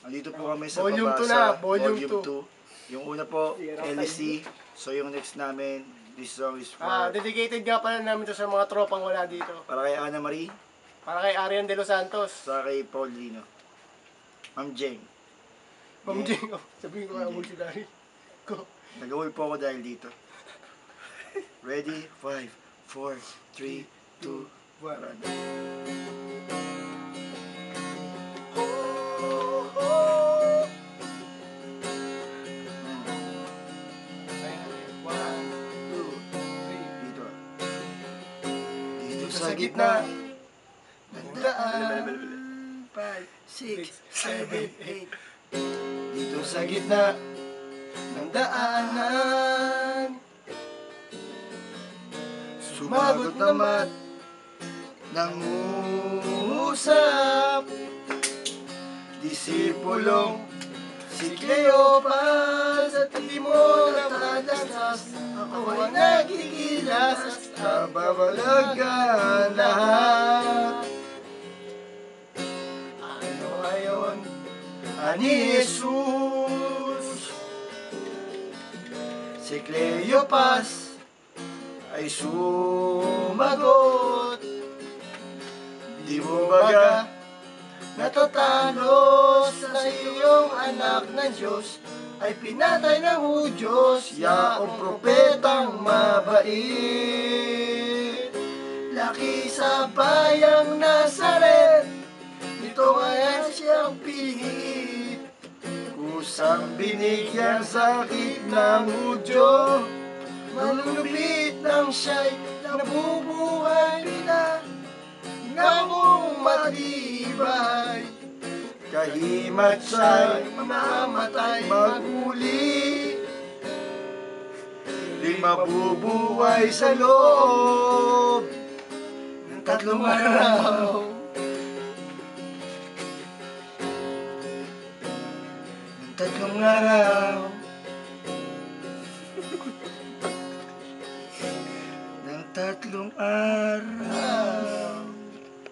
Andito po kami sa Volume 2 Pabasa, na, Volume 2. Yung una po, LC. So yung next namin, this song is for... dedicated nga pala namin to sa mga tropang wala dito. Para kay Ana Marie. Para kay Arian De Los Santos. Sa kay Paulino. Ma'am Jeng. Ma'am Jeng, sabihin ko kaya mo si Dari. Nag-away po ako dahil dito. Ready? 5, 4, 3, 2, 1. Sa gitna ng daan 5, 6, 7, 8. Dito sa gitna ng daanan sumagot naman ng usap disipulong si Cleopas at hindi mo natadastas. Ako ay nagigilas at babalagan lahat. Ano ayon ani Jesus? Si Cleopas ay sumagot, di mo baga natatalos sa iyong anak ng Diyos ay pinatay ng Hudyos, yaong propetang mabait. Laki sa bayang Nazaret, ito kaya siyang pinigit. Kusang binigyan sakit ng Hudyo, malulupit ng siya'y nabubuhay na ngakong matibay. Kahimat siya'y mamamatay maguli, di mabubuhay sa loob ng 3 araw. Ng 3 araw. Ng 3 araw.